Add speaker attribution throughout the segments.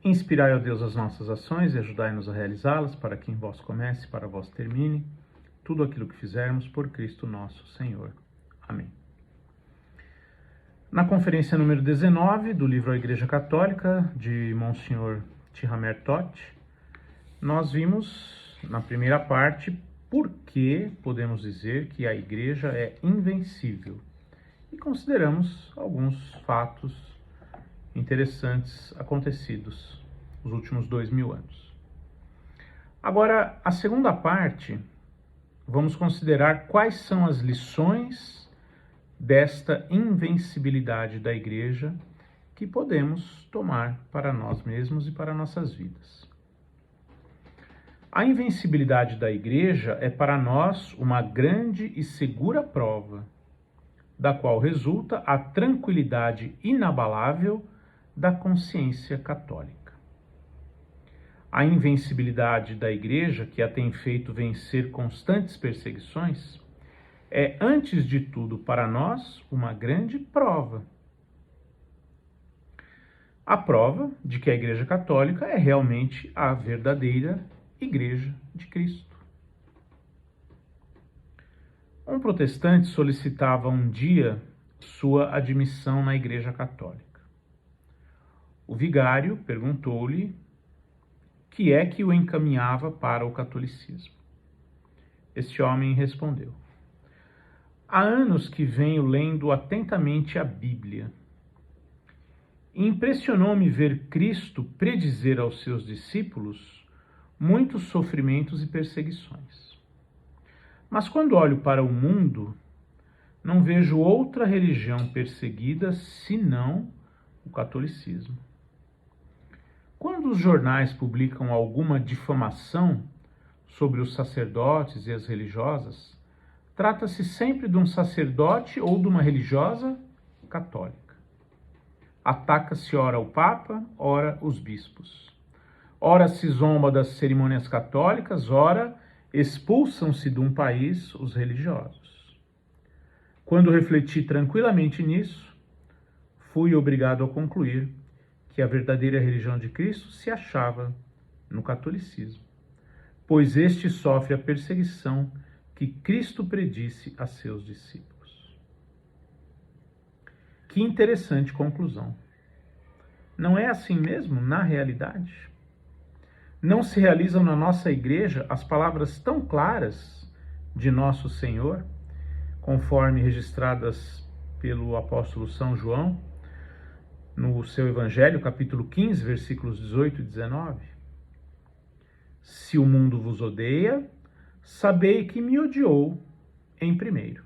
Speaker 1: Inspirai, ó Deus, as nossas ações e ajudai-nos a realizá-las, para que em vós comece e para vós termine tudo aquilo que fizermos por Cristo nosso Senhor. Amém. Na conferência número 19 do livro A Igreja Católica, de Monsenhor Tihamer Todt, nós vimos, na primeira parte, por que podemos dizer que a Igreja é invencível. E consideramos alguns fatos interessantes acontecidos nos últimos 2000 anos. Agora, a segunda parte, vamos considerar quais são as lições desta invencibilidade da Igreja que podemos tomar para nós mesmos e para nossas vidas. A invencibilidade da Igreja é para nós uma grande e segura prova, da qual resulta a tranquilidade inabalável da consciência católica. A invencibilidade da Igreja, que a tem feito vencer constantes perseguições, é, antes de tudo, para nós, uma grande prova. A prova de que a Igreja Católica é realmente a verdadeira Igreja de Cristo. Um protestante solicitava um dia sua admissão na Igreja Católica. O vigário perguntou-lhe que é que o encaminhava para o catolicismo. Este homem respondeu: há anos que venho lendo atentamente a Bíblia. Impressionou-me ver Cristo predizer aos seus discípulos muitos sofrimentos e perseguições. Mas quando olho para o mundo, não vejo outra religião perseguida senão o catolicismo. Quando os jornais publicam alguma difamação sobre os sacerdotes e as religiosas, trata-se sempre de um sacerdote ou de uma religiosa católica. Ataca-se ora o Papa, ora os bispos. Ora se zomba das cerimônias católicas, ora expulsam-se de um país os religiosos. Quando refleti tranquilamente nisso, fui obrigado a concluir que a verdadeira religião de Cristo se achava no catolicismo, pois este sofre a perseguição que Cristo predisse a seus discípulos. Que interessante conclusão. Não é assim mesmo na realidade? Não se realizam na nossa Igreja as palavras tão claras de Nosso Senhor, conforme registradas pelo apóstolo São João, no seu Evangelho, capítulo 15, versículos 18 e 19? Se o mundo vos odeia, sabei que me odiou em primeiro.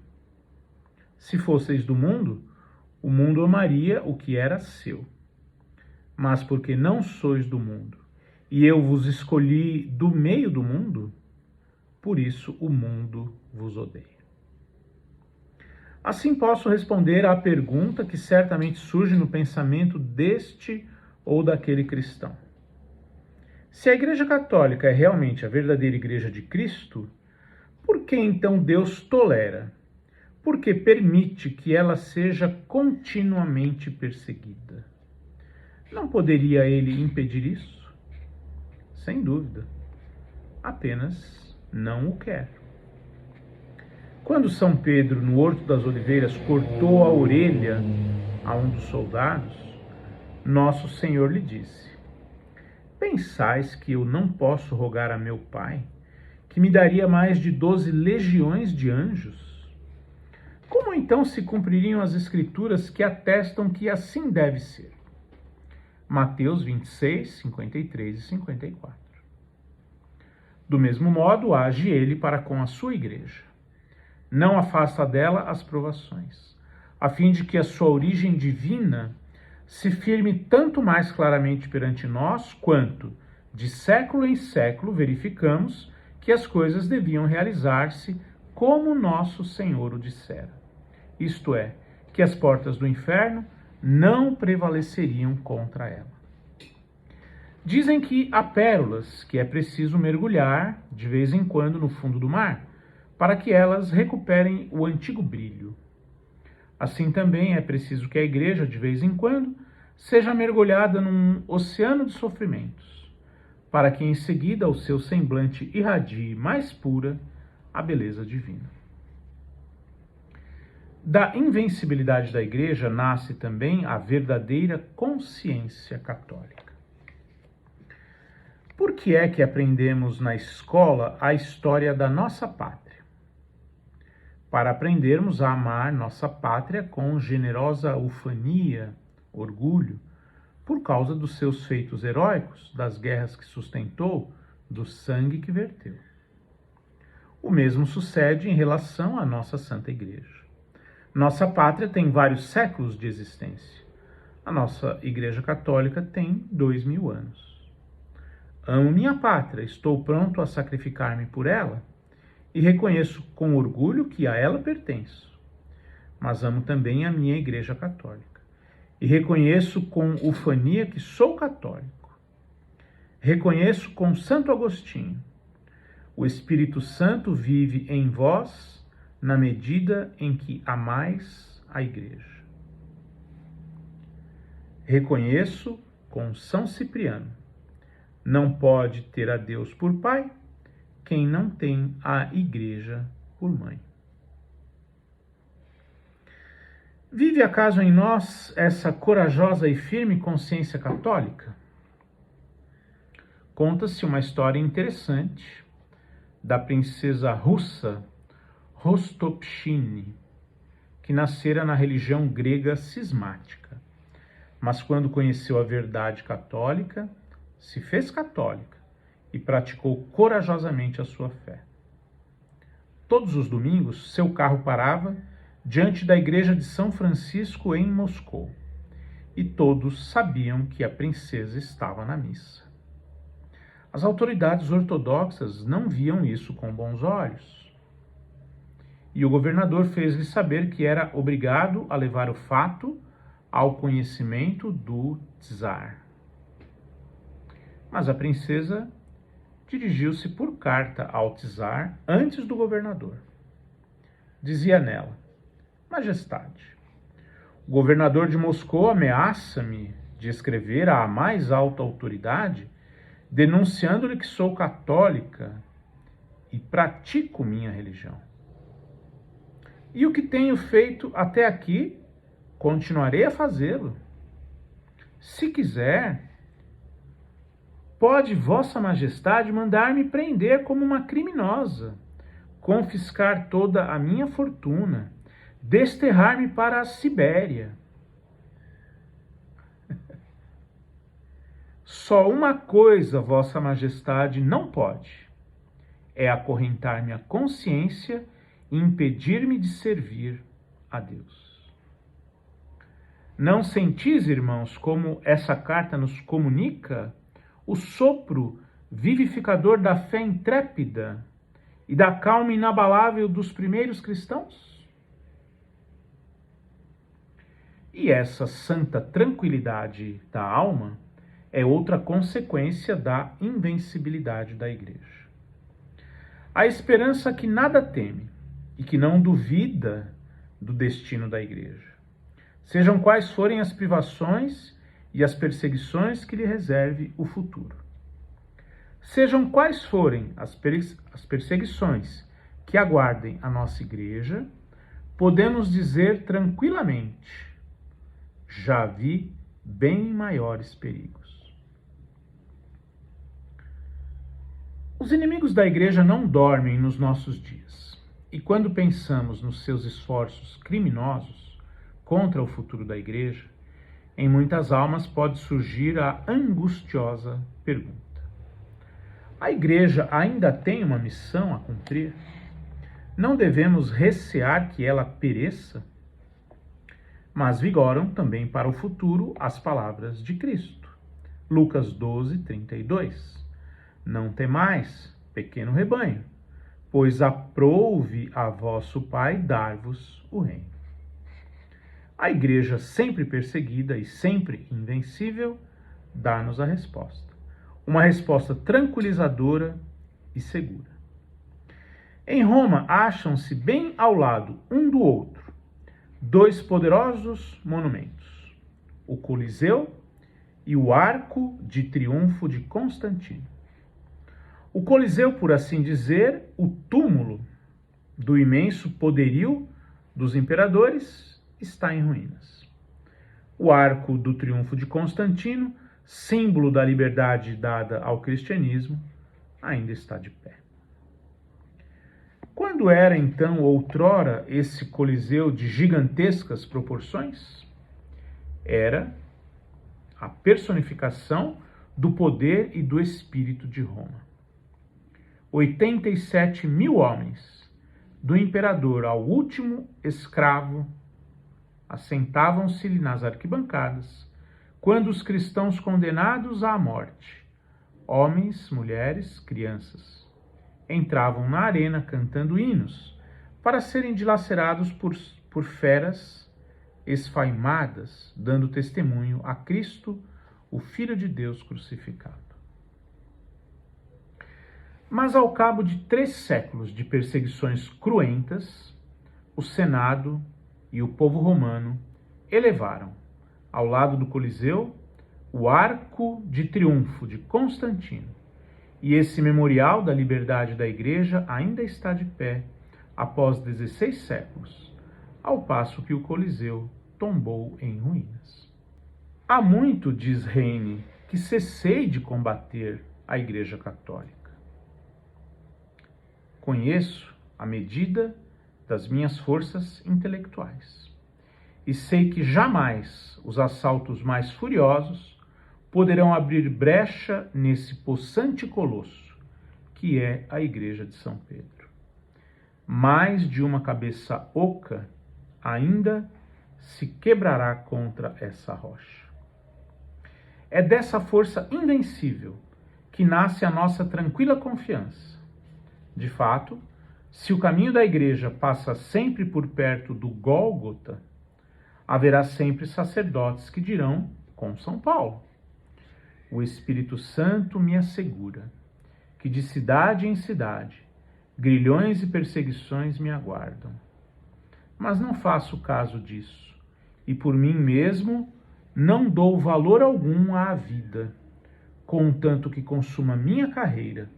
Speaker 1: Se fosseis do mundo, o mundo amaria o que era seu. Mas porque não sois do mundo, e eu vos escolhi do meio do mundo, por isso o mundo vos odeia. Assim posso responder à pergunta que certamente surge no pensamento deste ou daquele cristão. Se a Igreja Católica é realmente a verdadeira Igreja de Cristo, por que então Deus tolera? Por que permite que ela seja continuamente perseguida? Não poderia ele impedir isso? Sem dúvida. Apenas não o quer. Quando São Pedro, no Horto das Oliveiras, cortou a orelha a um dos soldados, Nosso Senhor lhe disse: pensais que eu não posso rogar a meu Pai, que me daria mais de 12 legiões de anjos? Como então se cumpririam as Escrituras que atestam que assim deve ser? Mateus 26, 53 e 54. Do mesmo modo, age ele para com a sua Igreja. Não afasta dela as provações, a fim de que a sua origem divina se firme tanto mais claramente perante nós, quanto, de século em século, verificamos que as coisas deviam realizar-se como nosso Senhor o dissera. Isto é, que as portas do inferno não prevaleceriam contra ela. Dizem que há pérolas que é preciso mergulhar de vez em quando no fundo do mar, para que elas recuperem o antigo brilho. Assim também é preciso que a Igreja, de vez em quando, seja mergulhada num oceano de sofrimentos, para que em seguida o seu semblante irradie mais pura a beleza divina. Da invencibilidade da Igreja nasce também a verdadeira consciência católica. Por que é que aprendemos na escola a história da nossa pátria? Para aprendermos a amar nossa pátria com generosa ufania, orgulho, por causa dos seus feitos heróicos, das guerras que sustentou, do sangue que verteu. O mesmo sucede em relação à nossa Santa Igreja. Nossa pátria tem vários séculos de existência. A nossa Igreja Católica tem 2000 anos. Amo minha pátria, estou pronto a sacrificar-me por ela e reconheço com orgulho que a ela pertenço. Mas amo também a minha Igreja Católica e reconheço com ufania que sou católico. Reconheço com Santo Agostinho: o Espírito Santo vive em vós na medida em que amais a Igreja. Reconheço com São Cipriano: não pode ter a Deus por pai quem não tem a Igreja por mãe. Vive acaso em nós essa corajosa e firme consciência católica? Conta-se uma história interessante da princesa russa Rostopchine, que nascera na religião grega cismática, mas quando conheceu a verdade católica, se fez católica e praticou corajosamente a sua fé. Todos os domingos, seu carro parava diante da igreja de São Francisco em Moscou, e todos sabiam que a princesa estava na missa. As autoridades ortodoxas não viam isso com bons olhos, e o governador fez-lhe saber que era obrigado a levar o fato ao conhecimento do czar. Mas a princesa dirigiu-se por carta ao czar antes do governador. Dizia nela: Majestade, o governador de Moscou ameaça-me de escrever à mais alta autoridade, denunciando-lhe que sou católica e pratico minha religião. E o que tenho feito até aqui, continuarei a fazê-lo. Se quiser, pode Vossa Majestade mandar-me prender como uma criminosa, confiscar toda a minha fortuna, desterrar-me para a Sibéria. Só uma coisa Vossa Majestade não pode: é acorrentar minha consciência e impedir-me de servir a Deus. Não sentis, irmãos, como essa carta nos comunica o sopro vivificador da fé intrépida e da calma inabalável dos primeiros cristãos? E essa santa tranquilidade da alma é outra consequência da invencibilidade da Igreja. A esperança que nada teme e que não duvida do destino da Igreja, sejam quais forem as privações e as perseguições que lhe reserve o futuro. Sejam quais forem as perseguições que aguardem a nossa Igreja, podemos dizer tranquilamente: já vi bem maiores perigos. Os inimigos da Igreja não dormem nos nossos dias, e quando pensamos nos seus esforços criminosos contra o futuro da Igreja, em muitas almas pode surgir a angustiosa pergunta: a Igreja ainda tem uma missão a cumprir? Não devemos recear que ela pereça? Mas vigoram também para o futuro as palavras de Cristo. Lucas 12, 32. Não temais, pequeno rebanho, pois aprouve a vosso Pai dar-vos o reino. A Igreja, sempre perseguida e sempre invencível, dá-nos a resposta. Uma resposta tranquilizadora e segura. Em Roma, acham-se bem ao lado um do outro dois poderosos monumentos. o Coliseu e o Arco de Triunfo de Constantino. O Coliseu, por assim dizer, o túmulo do imenso poderio dos imperadores, está em ruínas. O Arco do Triunfo de Constantino, símbolo da liberdade dada ao cristianismo, ainda está de pé. Quando era, então, outrora, esse Coliseu de gigantescas proporções? Era a personificação do poder e do espírito de Roma. 87 mil homens, do imperador ao último escravo, assentavam-se-lhe nas arquibancadas, quando os cristãos condenados à morte, homens, mulheres, crianças, entravam na arena cantando hinos, para serem dilacerados por feras esfaimadas, dando testemunho a Cristo, o Filho de Deus crucificado. Mas ao cabo de 3 séculos de perseguições cruentas, o Senado e o povo romano elevaram, ao lado do Coliseu, o Arco de Triunfo de Constantino. E esse memorial da liberdade da Igreja ainda está de pé após 16 séculos, ao passo que o Coliseu tombou em ruínas. Há muito, diz Heine, que cessei de combater a Igreja Católica. Conheço a medida das minhas forças intelectuais e sei que jamais os assaltos mais furiosos poderão abrir brecha nesse possante colosso que é a Igreja de São Pedro. Mais de uma cabeça oca ainda se quebrará contra essa rocha. É dessa força invencível que nasce a nossa tranquila confiança. De fato, se o caminho da Igreja passa sempre por perto do Gólgota, haverá sempre sacerdotes que dirão, com São Paulo: o Espírito Santo me assegura que de cidade em cidade grilhões e perseguições me aguardam. Mas não faço caso disso, e por mim mesmo não dou valor algum à vida, contanto que consuma minha carreira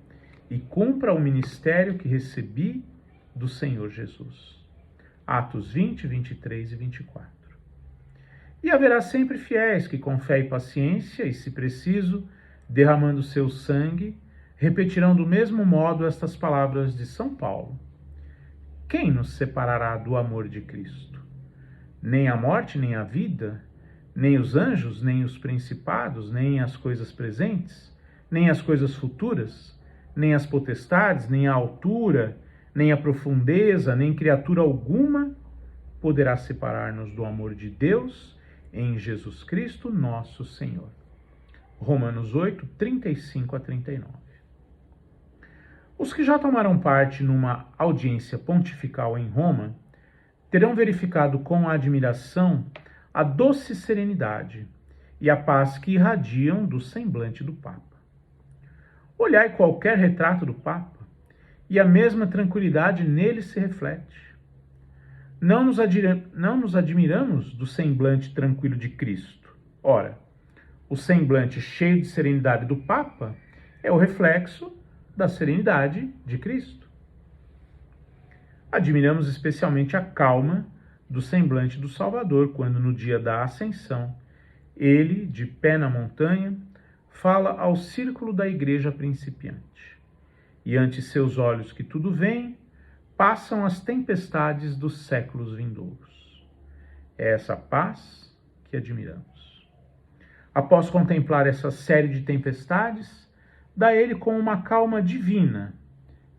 Speaker 1: e cumpra o ministério que recebi do Senhor Jesus. Atos 20, 23 e 24. E haverá sempre fiéis que, com fé e paciência, e se preciso, derramando seu sangue, repetirão do mesmo modo estas palavras de São Paulo: quem nos separará do amor de Cristo? Nem a morte, nem a vida, nem os anjos, nem os principados, nem as coisas presentes, nem as coisas futuras, nem as potestades, nem a altura, nem a profundeza, nem criatura alguma poderá separar-nos do amor de Deus em Jesus Cristo, nosso Senhor. Romanos 8, 35 a 39. Os que já tomaram parte numa audiência pontifical em Roma terão verificado com admiração a doce serenidade e a paz que irradiam do semblante do Papa. Olhai qualquer retrato do Papa, e a mesma tranquilidade nele se reflete. Não nos admiramos do semblante tranquilo de Cristo. Ora, o semblante cheio de serenidade do Papa é o reflexo da serenidade de Cristo. Admiramos especialmente a calma do semblante do Salvador, quando no dia da Ascensão, ele, de pé na montanha, fala ao círculo da igreja principiante. E ante seus olhos que tudo veem, passam as tempestades dos séculos vindouros. É essa paz que admiramos. Após contemplar essa série de tempestades, dá ele com uma calma divina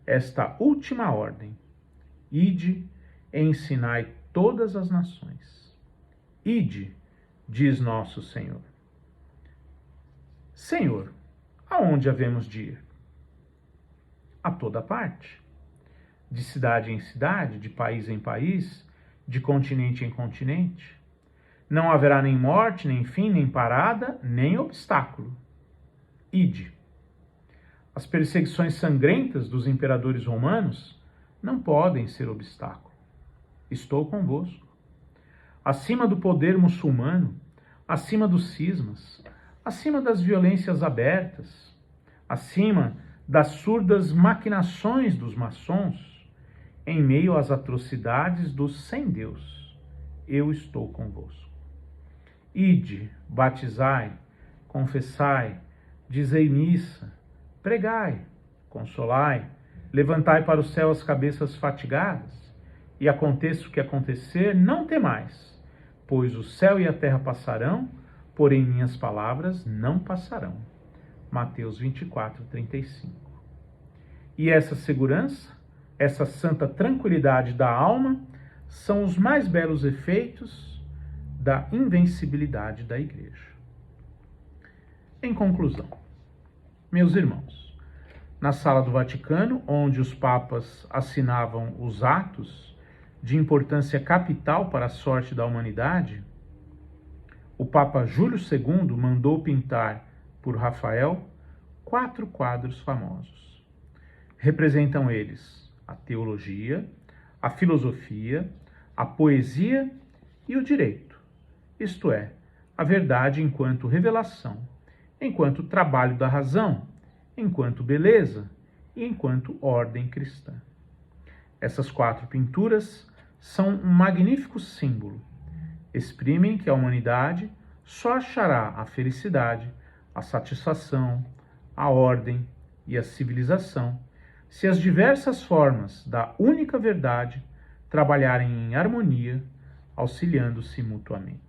Speaker 1: esta última ordem: ide e ensinai todas as nações. Ide, diz nosso Senhor. Senhor, aonde havemos de ir? A toda parte. De cidade em cidade, de país em país, de continente em continente. Não haverá nem morte, nem fim, nem parada, nem obstáculo. Ide. As perseguições sangrentas dos imperadores romanos não podem ser obstáculo. Estou convosco. Acima do poder muçulmano, acima dos cismas, acima das violências abertas, acima das surdas maquinações dos maçons, em meio às atrocidades dos sem-Deus, eu estou convosco. Ide, batizai, confessai, dizei missa, pregai, consolai, levantai para o céu as cabeças fatigadas, e aconteça o que acontecer, não temais, pois o céu e a terra passarão, porém minhas palavras não passarão. Mateus 24, 35. E essa segurança, essa santa tranquilidade da alma, são os mais belos efeitos da invencibilidade da Igreja. Em conclusão, meus irmãos, na Sala do Vaticano, onde os papas assinavam os atos de importância capital para a sorte da humanidade, o Papa Júlio II mandou pintar por Rafael 4 quadros famosos. Representam eles a teologia, a filosofia, a poesia e o direito, isto é, a verdade enquanto revelação, enquanto trabalho da razão, enquanto beleza e enquanto ordem cristã. Essas 4 pinturas são um magnífico símbolo. Exprimem que a humanidade só achará a felicidade, a satisfação, a ordem e a civilização se as diversas formas da única verdade trabalharem em harmonia, auxiliando-se mutuamente.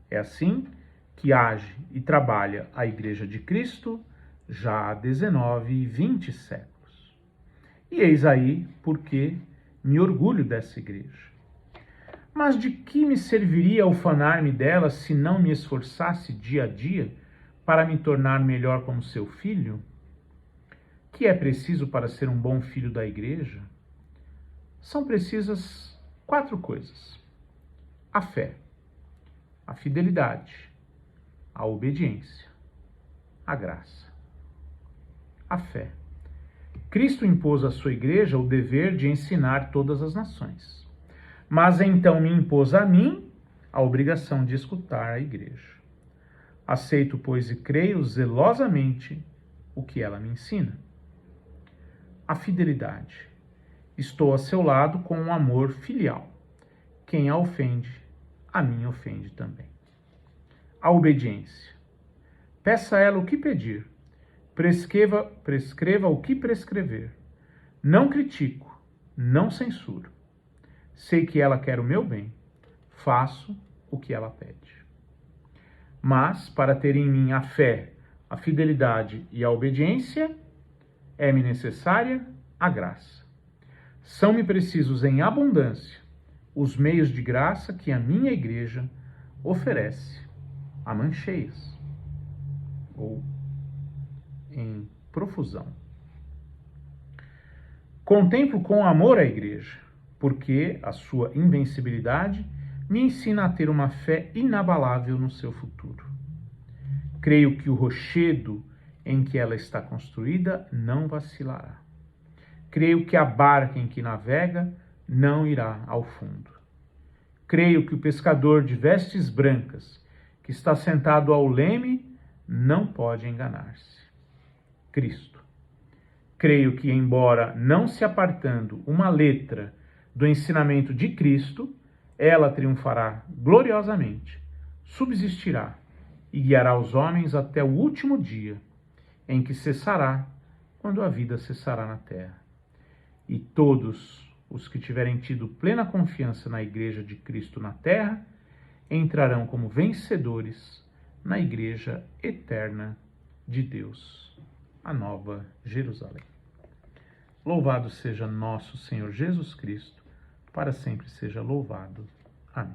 Speaker 1: É assim que age e trabalha a Igreja de Cristo já há 19 e 20 séculos. E eis aí porque me orgulho dessa Igreja. Mas de que me serviria ufanar-me dela se não me esforçasse dia a dia para me tornar melhor como seu filho? Que é preciso para ser um bom filho da Igreja? São precisas 4 coisas: a fé, a fidelidade, a obediência, a graça. A fé. Cristo impôs à sua Igreja o dever de ensinar todas as nações, mas então me impôs a mim a obrigação de escutar a Igreja. Aceito, pois, e creio zelosamente o que ela me ensina. A fidelidade. Estou a seu lado com um amor filial. Quem a ofende, a mim ofende também. A obediência. Peça a ela o que pedir. Prescreva o que prescrever. Não critico, não censuro. Sei que ela quer o meu bem. Faço o que ela pede. Mas, para ter em mim a fé, a fidelidade e a obediência, é-me necessária a graça. São-me precisos em abundância os meios de graça que a minha Igreja oferece a mãos cheias ou em profusão. Contemplo com amor a Igreja, porque a sua invencibilidade me ensina a ter uma fé inabalável no seu futuro. Creio que o rochedo em que ela está construída não vacilará. Creio que a barca em que navega não irá ao fundo. Creio que o pescador de vestes brancas, que está sentado ao leme, não pode enganar-se. Cristo. Creio que, embora não se apartando uma letra do ensinamento de Cristo, ela triunfará gloriosamente, subsistirá e guiará os homens até o último dia, em que cessará, quando a vida cessará na terra. E todos os que tiverem tido plena confiança na Igreja de Cristo na terra, entrarão como vencedores na Igreja eterna de Deus, a Nova Jerusalém. Louvado seja nosso Senhor Jesus Cristo, para sempre seja louvado. Amém.